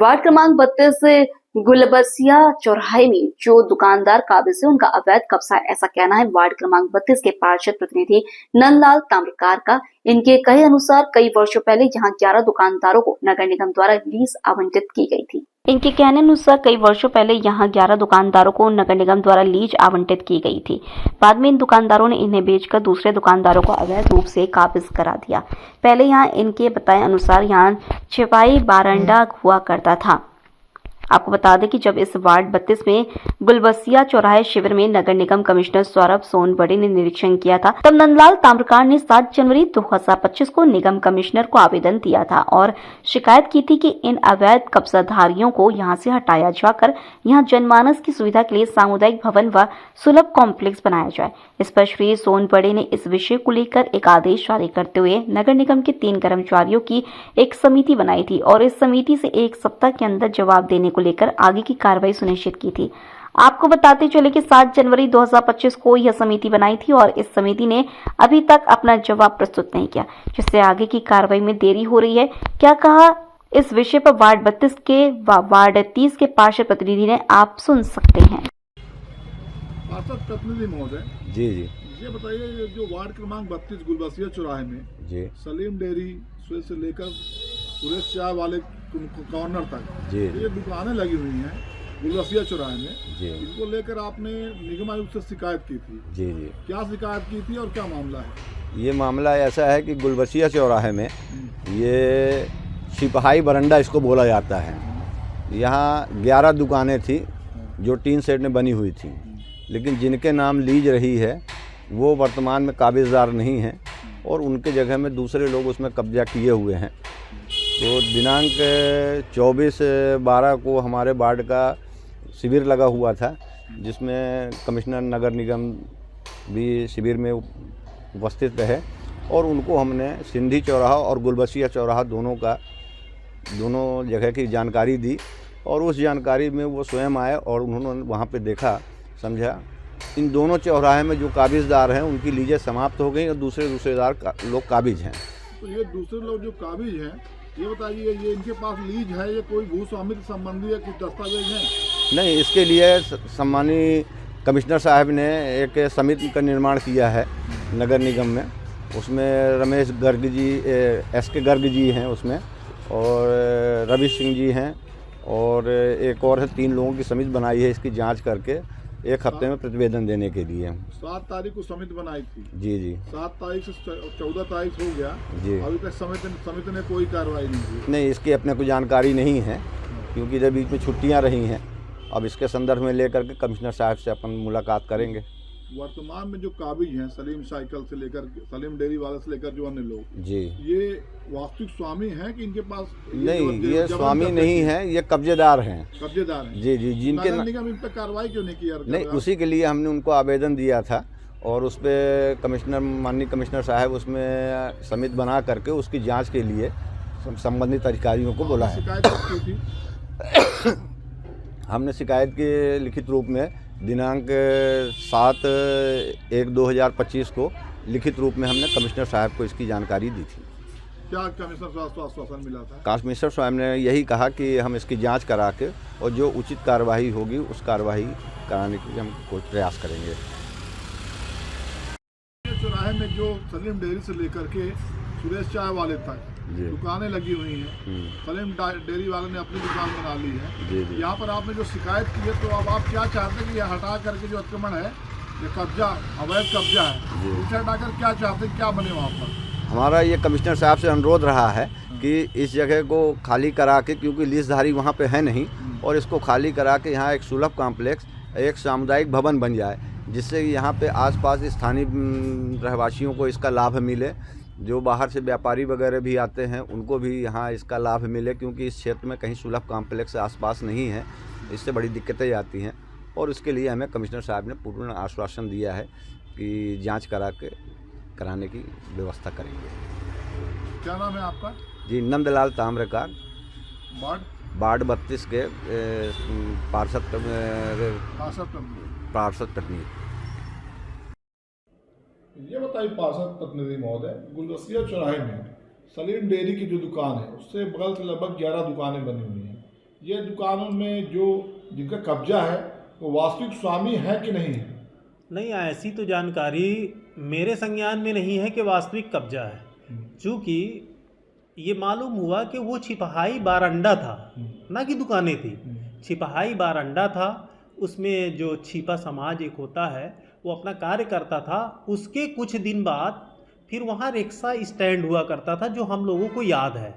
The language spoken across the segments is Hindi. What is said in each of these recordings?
वार्ड क्रमांक 32 गुलबसिया चौराहे में जो दुकानदार काबिज है उनका अवैध कब्जा है, ऐसा कहना है वार्ड क्रमांक 32 के पार्षद प्रतिनिधि नंदलाल ताम्रकार का। इनके कहे अनुसार कई वर्षों पहले यहां 11 दुकानदारों को नगर निगम द्वारा लीज आवंटित की गई थी। इनके कहने अनुसार कई वर्षों पहले यहां 11 दुकानदारों को नगर निगम द्वारा लीज आवंटित की गई थी। बाद में इन दुकानदारों ने इन्हें बेचकर दूसरे दुकानदारों को अवैध रूप से काबिज करा दिया। पहले यहां इनके बताए अनुसार यहां छिपाई बारंडा हुआ करता था। आपको बता दें कि जब इस वार्ड 32 में गुलबसिया चौराहे शिविर में नगर निगम कमिश्नर सौरभ सोनबड़े ने निरीक्षण किया था, तब नंदलाल ताम्रकार ने 7 जनवरी 2025 को निगम कमिश्नर को आवेदन दिया था और शिकायत की थी कि इन अवैध कब्जाधारियों को यहां से हटाया जाकर यहां जनमानस की सुविधा के लिए सामुदायिक भवन व सुलभ कॉम्प्लेक्स बनाया जाए। इस पर श्री सोनबड़े ने इस विषय को लेकर एक आदेश जारी करते हुए नगर निगम के 3 कर्मचारियों की एक समिति बनाई थी और इस समिति से 1 सप्ताह के अंदर जवाब देने को लेकर आगे की कार्रवाई सुनिश्चित की थी। आपको बताते चले कि 7 जनवरी 2025 को यह समिति बनाई थी और इस समिति ने अभी तक अपना जवाब प्रस्तुत नहीं किया, जिससे आगे की कार्रवाई में देरी हो रही है। क्या कहा इस विषय पर वार्ड 32 के वार्ड 30 के पार्षद प्रतिनिधि ने, आप सुन सकते हैं। पार्षद प्रतिनिधि महोदय जी, ये बताइए, जो वार्ड क्रमांक 32 गुलबसिया चौराहे में जी, सलीम डेयरी से लेकर सुरेश चाय वाले कॉर्नर तक जी, ये दुकानें लगी हुई हैं गुलबसिया चौराहे में जी, इनको लेकर आपने निगम आयुक्त से शिकायत की थी। जी, जी। क्या शिकायत की थी और क्या मामला है? ये मामला ऐसा है कि गुलबसिया चौराहे में ये सिपाही बरंडा इसको बोला जाता है। यहाँ 11 दुकानें थी जो टीन शेड में बनी हुई थी, लेकिन जिनके नाम लीज रही है वो वर्तमान में काबिजदार नहीं हैं और उनके जगह में दूसरे लोग उसमें कब्जा किए हुए हैं। तो दिनांक 24/12 को हमारे वार्ड का शिविर लगा हुआ था, जिसमें कमिश्नर नगर निगम भी शिविर में उपस्थित रहे और उनको हमने सिंधी चौराहा और गुलबसिया चौराहा दोनों जगह की जानकारी दी और उस जानकारी में वो स्वयं आए और उन्होंने वहाँ पे देखा, समझा इन दोनों चौराहे में जो काबिजदार हैं उनकी लीजें समाप्त हो गई और दूसरे लोग काबिज हैं। तो ये दूसरे लोग जो काबिज हैं, ये बताइए, ये इनके पास लीज है, ये कोई भू स्वामित्व संबंधी या कुछ दस्तावेज हैं? नहीं, इसके लिए सम्मानीय कमिश्नर साहब ने एक समिति का निर्माण किया है नगर निगम में। उसमें रमेश गर्ग जी, SK गर्ग जी हैं उसमें, और रवि सिंह जी हैं और एक और है। 3 लोगों की समिति बनाई है इसकी जांच करके 1 हफ्ते में प्रतिवेदन देने के लिए। 7 तारीख को समिति बनाई थी। जी, जी। 7 तारीख से 14 तारीख हो गया जी। अभी तक समिति ने कोई कार्रवाई नहीं की। नहीं, इसकी अपने को जानकारी नहीं है क्योंकि इधर बीच में छुट्टियां रही हैं। अब इसके संदर्भ में लेकर के कमिश्नर साहब से अपन मुलाकात करेंगे। वर्तमान में जो काबिज हैं, सलीम साइकिल से लेकर सलीम डेयरी वाले से लेकर जो अन्य लोग, जी, ये वास्तविक स्वामी हैं कि इनके पास नहीं, ये स्वामी नहीं है, ये कब्जेदार हैं। कब्जेदार हैं। जी, जी। जिनके नगर निगम इन पर कार्रवाई क्यों नहीं किया? नहीं, उसी के लिए हमने उनको आवेदन दिया था और उस पर माननीय कमिश्नर साहब उसमें समिति बना करके उसकी जांच के लिए संबंधित अधिकारियों को बोला है। शिकायत की थी? हमने शिकायत के लिखित रूप में दिनांक 7/1/2025 को लिखित रूप में हमने कमिश्नर साहब को इसकी जानकारी दी थी। क्या कमिश्नर साहब को आश्वासन मिला था? कमिश्नर साहब ने यही कहा कि हम इसकी जांच करा के और जो उचित कार्रवाई होगी उस कार्रवाई कराने के लिए हम कोई प्रयास करेंगे। चौराहे में जो सलीम डेयरी से लेकर के सुरेश चाय वाले तक दुकानें लगी हुई हैं, सलीम डेयरी वाले ने अपनी दुकान बना ली है। यहाँ पर आपने जो शिकायत की है, तो अब आप क्या चाहते हैं कि ये हटा करके जो अतिक्रमण है, ये कब्जा, अवैध कब्जा है, इसे हटाकर क्या चाहते हैं, क्या बने वहाँ पर? हमारा ये कमिश्नर साहब से अनुरोध रहा है कि इस जगह को खाली करा के, क्योंकि लीजधारी वहाँ पे है नहीं, और इसको खाली करा के यहाँ एक सुलभ कॉम्प्लेक्स, एक सामुदायिक भवन बन जाए, जिससे यहाँ पे आसपास स्थानीय रहवासियों को इसका लाभ मिले। जो बाहर से व्यापारी वगैरह भी आते हैं उनको भी यहाँ इसका लाभ मिले, क्योंकि इस क्षेत्र में कहीं सुलभ कॉम्प्लेक्स आसपास नहीं है, इससे बड़ी दिक्कतें आती हैं। और इसके लिए हमें कमिश्नर साहब ने पूर्ण आश्वासन दिया है कि जांच कराने की व्यवस्था करेंगे। क्या नाम है आपका? जी, नंदलाल ताम्रकार, वार्ड 32 के पार्षद प्रतिनिधि। ये बताइए पार्षद प्रतिनिधि महोदय, गुलबसिया चौराहे में सलीम डेयरी की जो दुकान है, उससे बगल से लगभग 11 दुकानें बनी हुई हैं। ये दुकानों में जो जिनका कब्जा है वो वास्तविक स्वामी है कि नहीं है? नहीं, ऐसी तो जानकारी मेरे संज्ञान में नहीं है कि वास्तविक कब्जा है। चूँकि ये मालूम हुआ कि वो छिपहाई बारंडा था, ना कि दुकानें थी। छिपहाई बारंडा था, उसमें जो छिपा समाज एक होता है वो अपना कार्य करता था। उसके कुछ दिन बाद फिर वहाँ रिक्शा स्टैंड हुआ करता था, जो हम लोगों को याद है।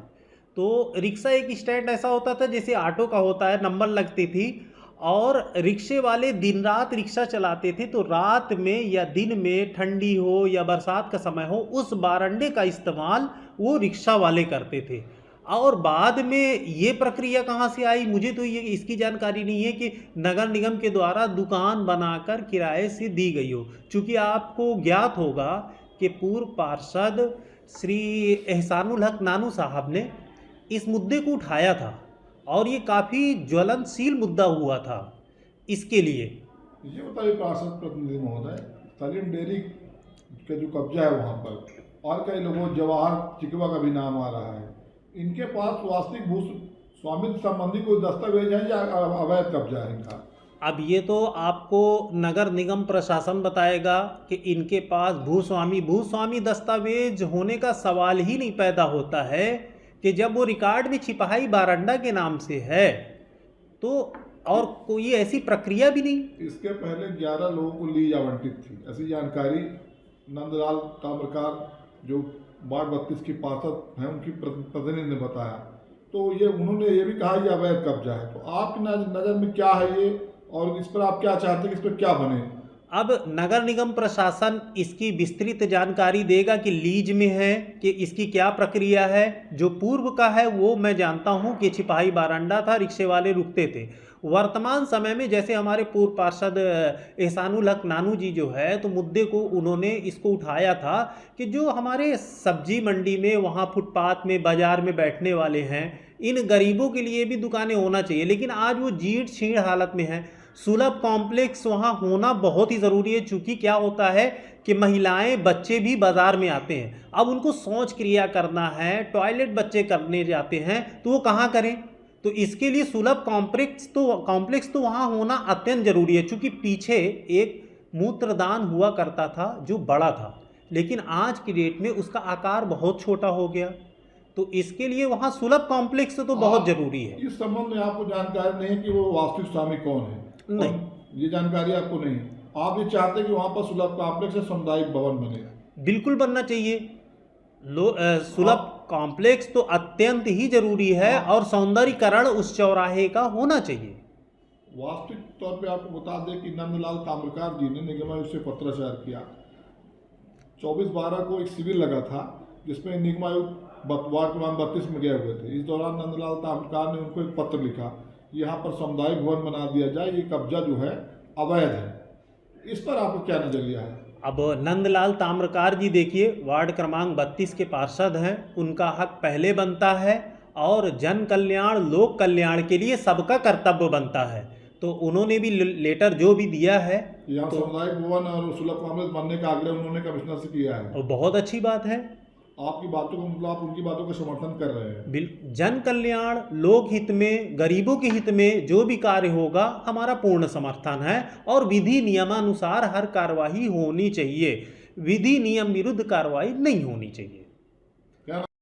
तो रिक्शा एक स्टैंड ऐसा होता था जैसे ऑटो का होता है, नंबर लगती थी, और रिक्शे वाले दिन रात रिक्शा चलाते थे। तो रात में या दिन में, ठंडी हो या बरसात का समय हो, उस बारंडे का इस्तेमाल वो रिक्शा वाले करते थे। और बाद में ये प्रक्रिया कहाँ से आई, मुझे तो ये इसकी जानकारी नहीं है कि नगर निगम के द्वारा दुकान बनाकर किराए से दी गई हो। चूँकि आपको ज्ञात होगा कि पूर्व पार्षद श्री एहसानुल हक नानू साहब ने इस मुद्दे को उठाया था और ये काफ़ी ज्वलनशील मुद्दा हुआ था इसके लिए। ये बताइए पार्षद प्रतिनिधि महोदय, सलीम डेयरी का जो कब्जा है वहाँ पर, और कई लोगों जवाहर चिकवा का भी नाम आ रहा है, इनके पास वास्तविक भू स्वामित्व संबंधी कोई दस्तावेज है या अवैध कब्जा है इनका? अब ये तो आपको नगर निगम प्रशासन बताएगा कि इनके पास भूस्वामी दस्तावेज होने का सवाल ही नहीं पैदा होता है कि जब वो रिकॉर्ड में छिपहाई बारंडा के नाम से है तो, और कोई ऐसी प्रक्रिया भी नहीं। इसके पहले 11 लोगों को लीज आवंटित थी, ऐसी जानकारी नंदलाल ताम्रकार जो वार्ड 32 की पार्षद हैं उनकी प्रतिनिधि ने बताया। तो ये उन्होंने ये भी कहा ये अवैध कब्जा है। तो आपकी नज़र में क्या है ये, और इस पर आप क्या चाहते हैं कि इस पर क्या बने? अब नगर निगम प्रशासन इसकी विस्तृत जानकारी देगा कि लीज में है, कि इसकी क्या प्रक्रिया है। जो पूर्व का है वो मैं जानता हूँ कि छिपहाई बारंडा था, रिक्शे वाले रुकते थे। वर्तमान समय में जैसे हमारे पूर्व पार्षद एहसानुल हक नानू जी जो है, तो मुद्दे को उन्होंने इसको उठाया था कि जो हमारे सब्जी मंडी में, वहाँ फुटपाथ में, बाज़ार में बैठने वाले हैं, इन गरीबों के लिए भी दुकानें होना चाहिए। लेकिन आज वो जीर्ण शीर्ण हालत में है। सुलभ कॉम्प्लेक्स वहाँ होना बहुत ही ज़रूरी है। चूँकि क्या होता है कि महिलाएं, बच्चे भी बाज़ार में आते हैं, अब उनको शौच क्रिया करना है, टॉयलेट बच्चे करने जाते हैं, तो वो कहाँ करें? तो इसके लिए सुलभ कॉम्प्लेक्स तो वहाँ होना अत्यंत ज़रूरी है। चूँकि पीछे एक मूत्रदान हुआ करता था जो बड़ा था, लेकिन आज की डेट में उसका आकार बहुत छोटा हो गया। तो इसके लिए वहाँ सुलभ कॉम्प्लेक्स तो बहुत जरूरी है। इस संबंध में आपको जानकारी नहीं है कि वो वास्तविक स्वामी कौन है? नहीं, ये जानकारी आपको नहीं है। आप ये चाहते हैं कि वहाँ पर सुलभ कॉम्प्लेक्स है, सामुदायिक भवन बने? बिल्कुल बनना चाहिए। सुलभ कॉम्प्लेक्स तो अत्यंत ही जरूरी है और सौंदर्यीकरण उस चौराहे का होना चाहिए। वास्तविक तौर पे आपको बता दें कि नंदलाल ताम्रकार जी ने निगम आयुक्त से पत्राचार किया। 24/12 को एक शिविर लगा था जिसमें निगम आयुक्त वार्ड क्रमांक 32 में गए हुए थे। इस दौरान नंदलाल ताम्रकार ने उनको एक पत्र लिखा, यहाँ पर सामुदायिक भवन बना दिया जाए, ये कब्जा जो है अवैध है। इस पर आपको क्या नजरिया है? अब नंदलाल ताम्रकार जी देखिए, वार्ड क्रमांक 32 के पार्षद हैं, उनका हक पहले बनता है और जन कल्याण, लोक कल्याण के लिए सबका कर्तव्य बनता है। तो उन्होंने भी लेटर जो भी दिया है, यहाँ तो सामुदायिक भवन और सुलभ कॉम्प्लेक्स बनने का आग्रह उन्होंने कमिश्नर से किया है। और बहुत अच्छी बात है। आपकी बातों को, मतलब आप उनकी बातों का समर्थन कर रहे हैं? जन कल्याण, लोक हित में, गरीबों के हित में जो भी कार्य होगा हमारा पूर्ण समर्थन है। और विधि नियमानुसार हर कार्रवाई होनी चाहिए, विधि नियम विरुद्ध कार्रवाई नहीं होनी चाहिए।